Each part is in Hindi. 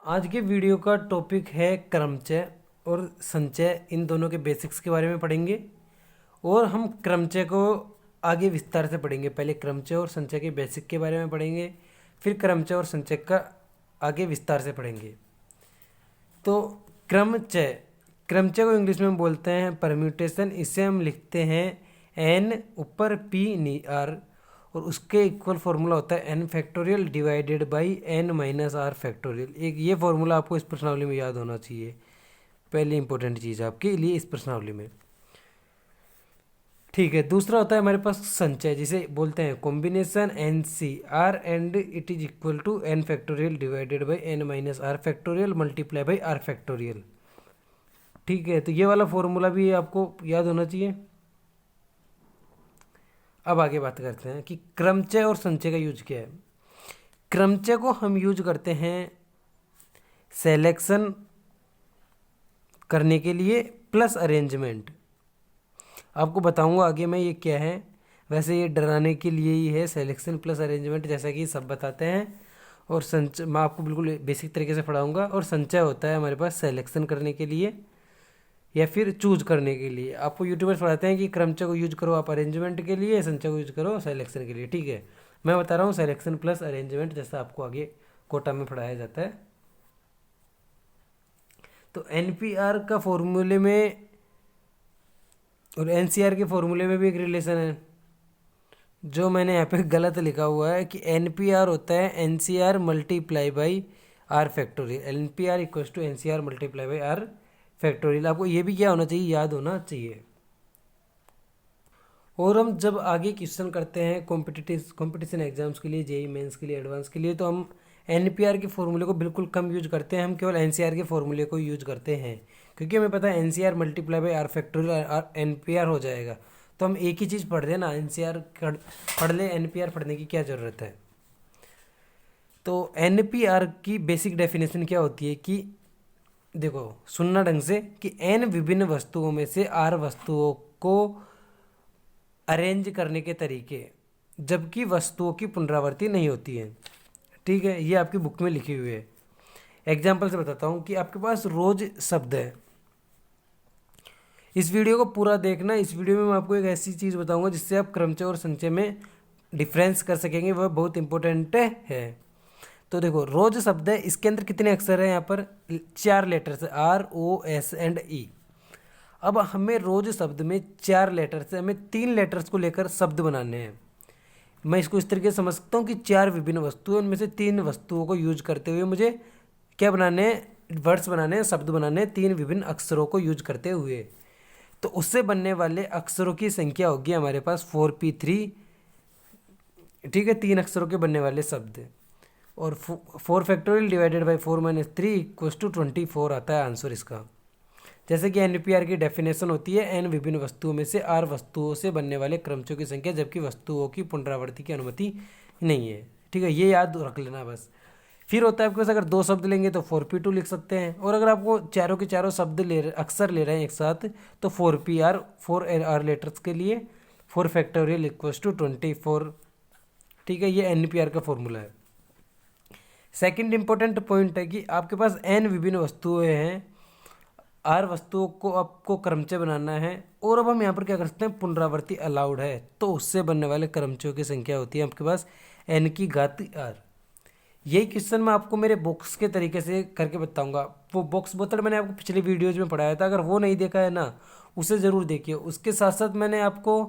आज के वीडियो का टॉपिक है क्रमचय और संचय। इन दोनों के बेसिक्स के बारे में पढ़ेंगे और हम क्रमचय को आगे विस्तार से पढ़ेंगे। पहले क्रमचय और संचय के बेसिक के बारे में पढ़ेंगे, फिर क्रमचय और संचय का आगे विस्तार से पढ़ेंगे। तो क्रमचय क्रमचय को इंग्लिश में बोलते हैं परम्यूटेशन। इसे हम लिखते हैं एन ऊपर पी नी आर और उसके इक्वल फार्मूला होता है n factorial divided by n minus r factorial. एक ये फार्मूला आपको इस प्रश्नावली में याद होना चाहिए, पहली इंपॉर्टेंट चीज़ आपके लिए इस प्रश्नावली में। ठीक है, दूसरा होता है हमारे पास संचय, जिसे बोलते हैं combination n C r and it is equal to n factorial divided by n minus r factorial multiply by r factorial. ठीक है, तो ये वाला फॉर्मूला भी आपको याद होना चाहिए। अब आगे बात करते हैं कि क्रमचय और संचय का यूज क्या है। क्रमचय को हम यूज करते हैं सेलेक्शन करने के लिए प्लस अरेंजमेंट। आपको बताऊंगा आगे मैं ये क्या है। वैसे ये डराने के लिए ही है, सिलेक्शन प्लस अरेंजमेंट, जैसा कि सब बताते हैं। और संचय मैं आपको बिल्कुल बेसिक तरीके से पढ़ाऊंगा। और संचय होता है हमारे पास सेलेक्शन करने के लिए या फिर चूज करने के लिए। आपको यूट्यूबर्स पढ़ाते हैं कि क्रमचय को यूज करो आप अरेंजमेंट के लिए, संचय को यूज करो सिलेक्शन के लिए। ठीक है, मैं बता रहा हूँ सिलेक्शन प्लस अरेंजमेंट, जैसा आपको आगे कोटा में पढ़ाया जाता है। तो एनपीआर का फॉर्मूले में और एनसीआर के फॉर्मूले में भी एक रिलेशन है, जो मैंने यहाँ पे गलत लिखा हुआ है कि एनपीआर होता है NCR multiply by r factorial. NPR equals to NCR multiply by r factorial. आपको ये भी क्या होना चाहिए, याद होना चाहिए। और हम जब आगे क्वेश्चन करते हैं कॉम्पिटिशन एग्जाम्स के लिए, जेई मेंस के लिए, एडवांस के लिए, तो हम एनपीआर के फॉर्मूले को बिल्कुल कम यूज करते हैं। हम केवल एनसीआर के फॉर्मूले को यूज करते हैं, क्योंकि हमें पता है NCR multiply by r factorial NPR हो जाएगा। तो हम एक ही चीज़ पढ़ रहे हैं ना, एनसीआर पढ़ ले, एनपीआर पढ़ने की क्या ज़रूरत है। तो एनपीआर की बेसिक डेफिनेशन क्या होती है कि देखो सुनना ढंग से, कि एन विभिन्न वस्तुओं में से आर वस्तुओं को अरेंज करने के तरीके, जबकि वस्तुओं की पुनरावृत्ति नहीं होती है। ठीक है, ये आपकी बुक में लिखी हुई है। एग्जाम्पल से बताता हूँ कि आपके पास रोज शब्द है। इस वीडियो को पूरा देखना। इस वीडियो में मैं आपको एक ऐसी चीज़ बताऊंगा जिससे आप क्रमचय और संचय में डिफरेंस कर सकेंगे, वह बहुत इंपॉर्टेंट है। तो देखो रोज शब्द है, इसके अंदर कितने अक्षर हैं, यहाँ पर 4 लेटर्स है, आर ओ एस एंड ई। अब हमें रोज शब्द में 4 लेटर्स है, हमें 3 लेटर्स को लेकर शब्द बनाने हैं। मैं इसको इस तरीके से समझ सकता हूँ कि 4 विभिन्न वस्तुएं, उनमें से 3 वस्तुओं को यूज करते हुए मुझे क्या बनाने हैं, वर्ड्स बनाने हैं, शब्द बनाने हैं, 3 विभिन्न अक्षरों को यूज करते हुए। तो उससे बनने वाले अक्षरों की संख्या होगी हमारे पास 4p3। ठीक है, 3 अक्षरों के बनने वाले शब्द। और 4 factorial divided by 4 minus 3 equals to 24 आता है आंसर इसका। जैसे कि एनपीआर की डेफिनेशन होती है एन विभिन्न वस्तुओं में से आर वस्तुओं से बनने वाले क्रमचयों की संख्या, जबकि वस्तुओं की पुनरावृत्ति की अनुमति नहीं है। ठीक है, ये याद रख लेना बस। फिर होता है आपके पास अगर 2 शब्द लेंगे तो 4p2 लिख सकते हैं, और अगर आपको चारों के चारों शब्द अक्षर ले रहे हैं एक साथ, तो 4pr 4r लेटर्स के लिए 4 फैक्टोरियल इक्वल्स टू 24। ठीक है, ये एनपीआर का फॉर्मूला है। सेकंड इंपॉर्टेंट पॉइंट है कि आपके पास एन विभिन्न वस्तुएं हैं, आर वस्तुओं को आपको क्रमचय बनाना है। और अब हम यहाँ पर क्या कर सकते हैं, पुनरावृत्ति अलाउड है, तो उससे बनने वाले क्रमचयों की संख्या होती है आपके पास एन की घात आर। यही क्वेश्चन मैं आपको मेरे बॉक्स के तरीके से करके बताऊंगा। वो बॉक्स बोतल मैंने आपको पिछले वीडियोज में पढ़ाया था, अगर वो नहीं देखा है ना उसे ज़रूर देखिए। उसके साथ साथ मैंने आपको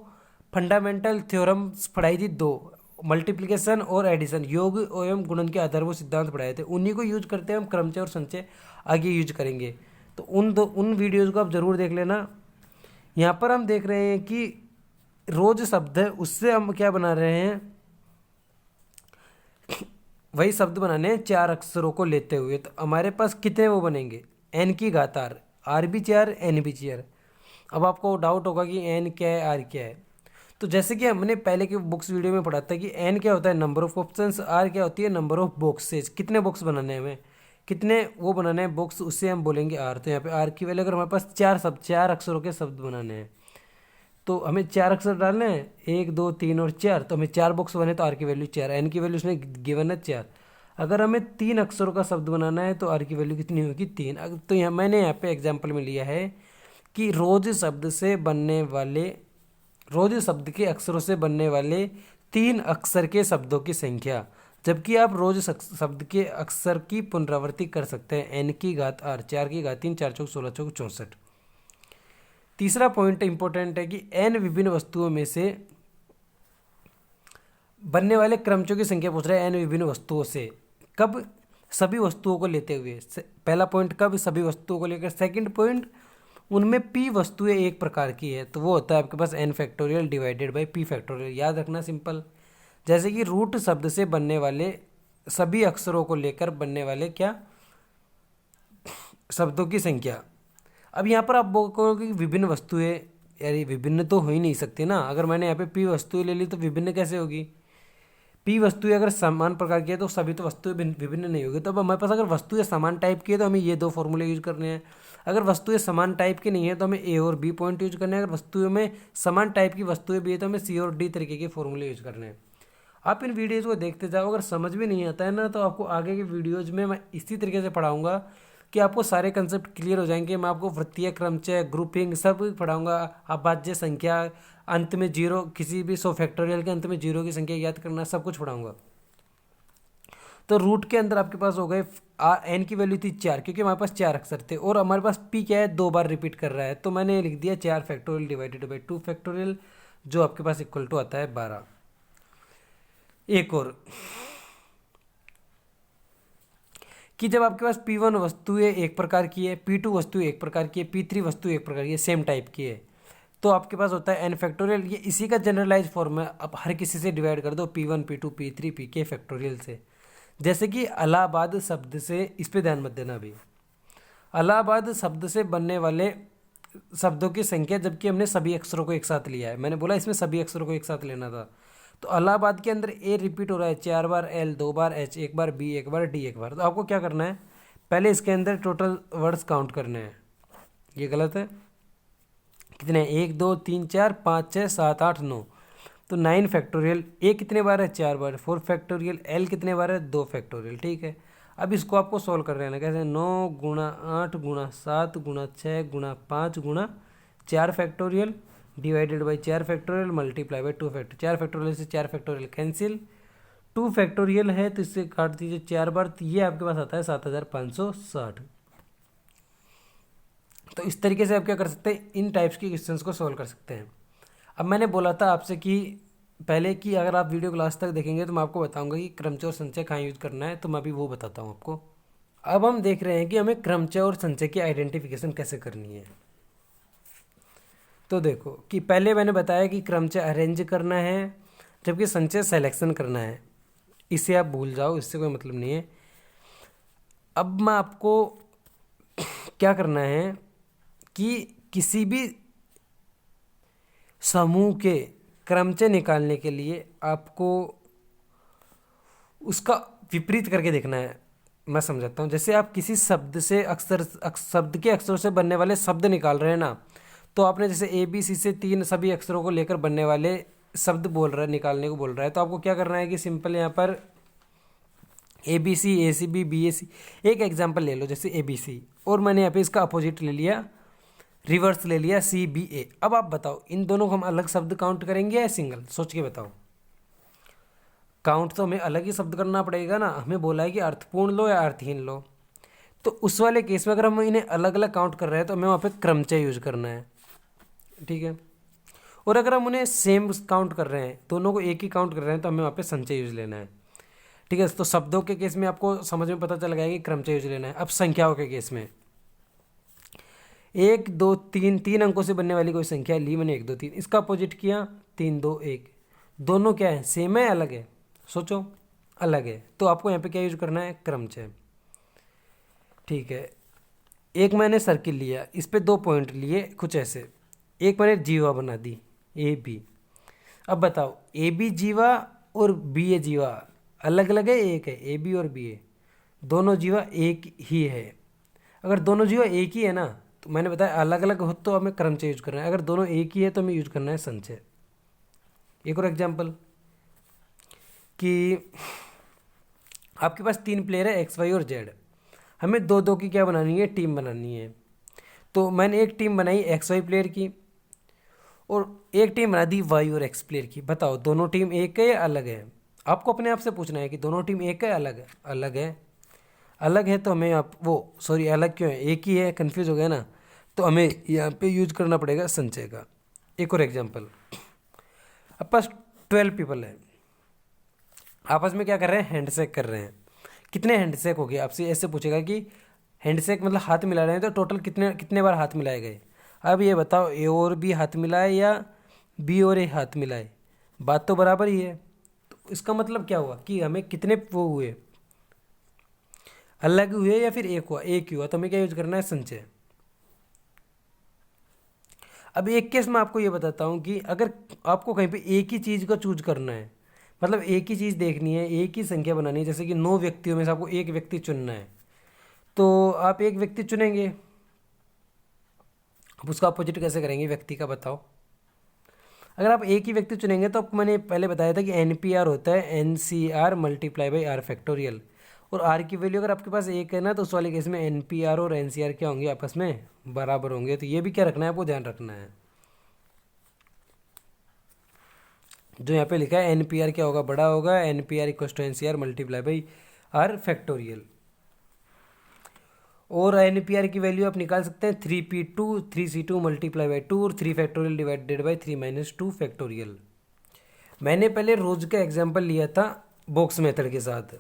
फंडामेंटल थ्योरम्स पढ़ाई थी 2, मल्टीप्लिकेशन और एडिशन, योग एवं गुणन के आधारभूत सिद्धांत पढ़ाए थे। उन्हीं को यूज करते हैं हम क्रमचय और संचय आगे यूज करेंगे। तो उन वीडियोज़ को आप ज़रूर देख लेना। यहाँ पर हम देख रहे हैं कि रोज शब्द है, उससे हम क्या बना रहे हैं, वही शब्द बनाने हैं 4 अक्षरों को लेते हुए। तो हमारे पास कितने वो बनेंगे, एन की घात आर भी 4 एन भी 4। अब आपको डाउट होगा कि एन क्या है आर क्या है। तो जैसे कि हमने पहले के बुक्स वीडियो में पढ़ा था कि एन क्या होता है नंबर ऑफ ऑप्शंस, आर क्या होती है नंबर ऑफ बॉक्सेज, कितने बॉक्स बनाने हैं हमें, कितने वो बनाने हैं बॉक्स, उससे हम बोलेंगे आर। तो यहाँ पे आर की वैल्यू अगर हमारे पास 4 अक्षरों के शब्द बनाने हैं तो हमें 4 अक्षर डालने हैं, 1 2 3 और 4। तो हमें 4 बॉक्स बने तो आर की वैल्यू 4, एन की वैल्यू उसने गिवन है 4। अगर हमें 3 अक्षरों का शब्द बनाना है तो आर की वैल्यू कितनी होगी 3। तो यहाँ मैंने यहाँ पे एग्जाम्पल में लिया है कि रोज शब्द के अक्षरों से बनने वाले 3 अक्षर के शब्दों की संख्या, जबकि आप रोज शब्द के अक्षर की पुनरावृत्ति कर सकते हैं n की घात r, 4 की घात 3, 4 चौक 16 चौक 64। तीसरा पॉइंट इंपॉर्टेंट है कि n विभिन्न वस्तुओं में से बनने वाले क्रमचों की संख्या पूछ रहा है n विभिन्न वस्तुओं से, कब? सभी वस्तुओं को लेते हुए। पहला पॉइंट कब? सभी वस्तुओं को लेकर। सेकंड पॉइंट, उनमें p वस्तुएं एक प्रकार की है, तो वो होता है आपके पास n factorial divided by p factorial. याद रखना सिंपल। जैसे कि रूट शब्द से बनने वाले सभी अक्षरों को लेकर बनने वाले क्या शब्दों की संख्या। अब यहाँ पर आप बोलोगे कि विभिन्न वस्तुएं, यार ये विभिन्न तो हो ही नहीं सकती ना। अगर मैंने यहाँ पे p वस्तुएं ले ली तो विभिन्न कैसे होगी? p वस्तुएं अगर समान प्रकार की है तो सभी तो वस्तुएं विभिन्न नहीं होगी। तो अब हमारे पास अगर वस्तुएं समान टाइप की है तो हमें ये 2 फॉर्मूले यूज करने हैं। अगर वस्तुएं समान टाइप की नहीं है तो हमें a और b पॉइंट यूज करने हैं। अगर वस्तुओं में समान टाइप की वस्तुएं भी है तो हमें c और d तरीके के फॉर्मूले यूज करने हैं। आप इन वीडियोज़ को देखते जाओ, अगर समझ में नहीं आता है ना तो आपको आगे के वीडियोज़ में मैं इसी तरीके से पढ़ाऊँगा कि आपको सारे कंसेप्ट क्लियर हो जाएंगे। मैं आपको वृत्तीय क्रमचय, ग्रुपिंग सब पढ़ाऊँगा। अभाज्य संख्या, अंत में जीरो, किसी भी 100 फैक्टोरियल के अंत में जीरो की संख्या याद करना, सब कुछ पढ़ाऊँगा। तो रूट के अंदर आपके पास हो गए एन की वैल्यू थी 4, क्योंकि हमारे पास 4 अक्षर थे और हमारे पास पी क्या है 2 बार रिपीट कर रहा है, तो मैंने लिख दिया 4 फैक्टोरियल डिवाइडेड बाई 2 फैक्टोरियल, जो आपके पास इक्वल टू आता है 12। एक और कि जब आपके पास P1 वस्तुएं एक प्रकार की है, P2 वस्तुएं एक प्रकार की है, P3 वस्तु एक प्रकार की है, सेम टाइप की है, तो आपके पास होता है n फैक्टोरियल। ये इसी का जनरलाइज फॉर्म है। अब हर किसी से डिवाइड कर दो P1 P2 P3 Pk factorial से। जैसे कि इलाहाबाद शब्द से, इस पे ध्यान मत देना अभी, इलाहाबाद शब्द से बनने वाले शब्दों की संख्या, जबकि हमने सभी अक्षरों को एक साथ लिया है। मैंने बोला इसमें सभी अक्षरों को एक साथ लेना था। तो इलाहाबाद के अंदर ए रिपीट हो रहा है 4 बार, एल 2 बार, एच 1 बार, बी 1 बार, डी 1 बार। तो आपको क्या करना है, पहले इसके अंदर टोटल वर्ड्स काउंट करने हैं। ये गलत है। कितने हैं? 1 2 3 4 5 6 7 8 9। तो 9 फैक्टोरियल। ए कितने बार है? 4 बार। 4 फैक्टोरियल। एल कितने बार है? 2 फैक्टोरियल। ठीक है। अब इसको आपको सॉल्व कर लेना। कैसे? 9 गुणा 8 गुणा 7 गुणा 6 गुणा 5 गुणा 4 factorial divided by 4 factorial multiply by 2 factorial. 4 factorial से 4 फैक्टोरियल कैंसिल। 2 फैक्टोरियल है तो इससे काट दीजिए 4 बार, तो ये आपके पास आता है 7560। तो इस तरीके से आप क्या कर सकते हैं, इन टाइप्स की क्वेश्चंस को सॉल्व कर सकते हैं। अब मैंने बोला था आपसे कि पहले कि अगर आप वीडियो क्लास तक देखेंगे तो मैं आपको बताऊंगा कि क्रमचय और संचय कहाँ यूज करना है, तो मैं अभी वो बताता हूँ आपको। अब हम देख रहे हैं कि हमें क्रमचय और संचय की आइडेंटिफिकेशन कैसे करनी है। तो देखो कि पहले मैंने बताया कि क्रमचय अरेंज करना है, जबकि संचय सेलेक्शन करना है। इसे आप भूल जाओ, इससे कोई मतलब नहीं है। अब मैं आपको क्या करना है कि किसी भी समूह के क्रमचय निकालने के लिए आपको उसका विपरीत करके देखना है। मैं समझाता हूँ। जैसे आप किसी शब्द से शब्द के अक्षरों से बनने वाले शब्द निकाल रहे हैं ना, तो आपने जैसे ए बी सी से 3 सभी अक्षरों को लेकर बनने वाले शब्द बोल रहा है, निकालने को बोल रहा है, तो आपको क्या करना है कि सिंपल यहाँ पर A B C, A C B, B A C, एक एग्जाम्पल ले लो जैसे ए बी सी, और मैंने यहाँ पे इसका अपोजिट ले लिया, रिवर्स ले लिया सी बी ए। अब आप बताओ इन दोनों को हम अलग शब्द काउंट करेंगे या सिंगल? सोच के बताओ। काउंट तो हमें अलग ही शब्द करना पड़ेगा ना। हमें बोला है कि अर्थपूर्ण लो या अर्थहीन लो, तो उस वाले केस में अगर हम इन्हें अलग अलग काउंट कर रहे हैं तो हमें वहाँ पे क्रमचय यूज करना है। ठीक है। और अगर हम उन्हें सेम काउंट कर रहे हैं, दोनों को एक ही काउंट कर रहे हैं, तो हमें वहाँ पे संचय यूज लेना है। ठीक है। तो शब्दों के केस में आपको समझ में पता चल गया कि क्रमचय यूज लेना है। अब संख्याओं के केस में 1 2 3, 3 अंकों से बनने वाली कोई संख्या ली मैंने 1 2 3, इसका अपोजिट किया 3 2 1। दोनों क्या है? सेम है अलग है? सोचो, अलग है। तो आपको यहाँ पे क्या यूज करना है? क्रमचय। ठीक है। एक मैंने सर्किल लिया, इस पे 2 पॉइंट लिए कुछ ऐसे, एक मैंने जीवा बना दी ए बी। अब बताओ ए बी जीवा और बी ए जीवा अलग अलग है, एक है? ए बी और बी ए दोनों जीवा एक ही है। अगर दोनों जीवा एक ही है ना, तो मैंने बताया अलग अलग हो तो हमें क्रमचय यूज करना है। अगर दोनों एक ही है तो हमें यूज करना है संचय। एक और एग्जाम्पल कि आपके पास 3 प्लेयर है एक्स वाई और जेड, हमें दो दो की क्या बनानी है, टीम बनानी है। तो मैंने एक टीम बनाई एक्स वाई प्लेयर की और एक टीम बना दी वाई और एक्स प्लेयर की। बताओ दोनों टीम एक है या अलग है? आपको अपने आप से पूछना है कि दोनों टीम एक है अलग है। अलग है, अलग है तो हमें आप वो सॉरी अलग क्यों है, एक ही है, कन्फ्यूज़ हो गया ना। तो हमें यहाँ पे यूज करना पड़ेगा संचय का। एक और एग्जांपल, अब पास 12 पीपल है, आपस में क्या कर रहे हैं, हैंडशेक कर रहे हैं। कितने हैंडशेक हो गए, आपसे ऐसे पूछेगा कि हैंडशेक मतलब हाथ मिला रहे हैं तो टोटल कितने कितने बार हाथ मिलाए गए। अब ये बताओ ए और बी हाथ मिलाए या बी और ए हाथ मिलाए, बात तो बराबर ही है। तो इसका मतलब क्या हुआ कि हमें कितने वो हुए, अलग हुए या फिर एक हुआ, एक ही हुआ। तो हमें क्या यूज करना है, संचय। अब एक केस में आपको ये बताता हूँ कि अगर आपको कहीं पे एक ही चीज़ का चूज करना है, मतलब एक ही चीज़ देखनी है, एक ही संख्या बनानी है, जैसे कि 9 व्यक्तियों में से आपको एक व्यक्ति चुनना है, तो आप एक व्यक्ति चुनेंगे। अब उसका अपोजिट कैसे करेंगे व्यक्ति का, बताओ। अगर आप एक ही व्यक्ति चुनेंगे तो आपको मैंने पहले बताया था कि NPR होता है NCR multiply by R factorial. और R की वैल्यू अगर आपके पास एक है ना, तो उस वाले केस में NPR और NCR क्या होंगे, आपस में बराबर होंगे। तो ये भी क्या रखना है, आपको ध्यान रखना है। जो यहाँ पे लिखा है NPR क्या होगा, बड़ा होगा, NPR equal to NCR multiply by R factorial. और NPR की वैल्यू आप निकाल सकते हैं 3P2 3C2 मल्टीप्लाई बाई 2 और 3 factorial divided by 3 minus 2 factorial. मैंने पहले रोज का एग्जाम्पल लिया था बॉक्स मेथड के साथ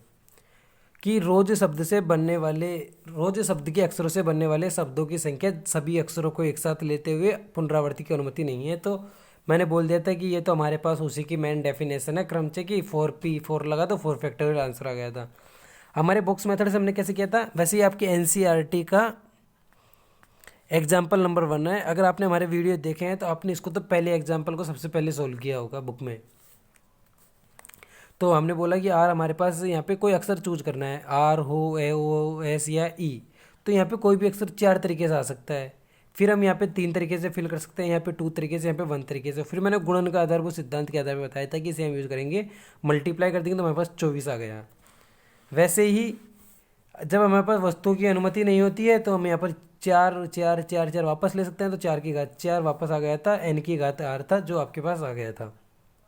कि रोज शब्द से बनने वाले, रोज शब्द के अक्षरों से बनने वाले शब्दों की संख्या सभी अक्षरों को एक साथ लेते हुए पुनरावृत्ति की अनुमति नहीं है। तो मैंने बोल दिया था कि ये तो हमारे पास उसी की मेन डेफिनेशन है क्रमचय की, 4P4 लगा तो 4 फैक्टोरियल आंसर आ गया था। हमारे बॉक्स मेथड से हमने कैसे किया था, वैसे ही आपके NCERT का एग्जाम्पल नंबर 1 है। अगर आपने हमारे वीडियो देखे हैं तो आपने इसको तो पहले एग्जाम्पल को सबसे पहले सोल्व किया होगा बुक में। तो हमने बोला कि आर हमारे पास यहाँ पे कोई अक्षर चूज करना है, आर हो, ए ओ, एस या ई। तो यहाँ पे कोई भी अक्षर 4 तरीके से आ सकता है। फिर हम यहाँ पे 3 तरीके से फिल कर सकते हैं, यहाँ पे 2 तरीके से, यहाँ पे 1 तरीके से। फिर मैंने गुणन का आधार वो सिद्धांत के आधार पर बताया था कि इसे हम यूज़ करेंगे, मल्टीप्लाई कर देंगे तो हमारे पास 24 आ गया। वैसे ही जब हमारे पास वस्तुओं की अनुमति नहीं होती है तो हम यहाँ पर 4 4 4 4 वापस ले सकते हैं। तो 4 की घात 4 वापस आ गया था, n की घात r था जो आपके पास आ गया था।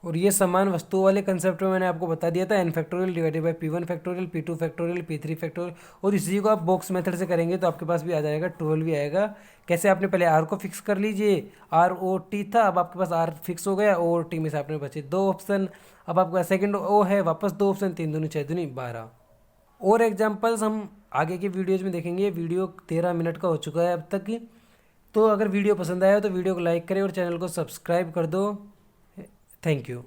और ये समान वस्तुओं वाले कंसेप्ट में मैंने आपको बता दिया था n factorial divided by P1 factorial, P2 factorial, P3 factorial. और इसी को आप बॉक्स मेथड से करेंगे तो आपके पास भी आ जाएगा, 12 भी आएगा। कैसे, आपने पहले r को फिक्स कर लीजिए, ROT था, अब आपके पास r फिक्स हो गया, OT में से आपने बचे 2 ऑप्शन। अब आपका सेकंड O है, वापस 2 ऑप्शन, 3 दूनी 6 दूनी 12। और एग्जाम्पल्स हम आगे के वीडियोज़ में देखेंगे। वीडियो 13 मिनट का हो चुका है अब तक की। तो अगर वीडियो पसंद आया तो वीडियो को लाइक करें और चैनल को सब्सक्राइब कर दो। Thank you.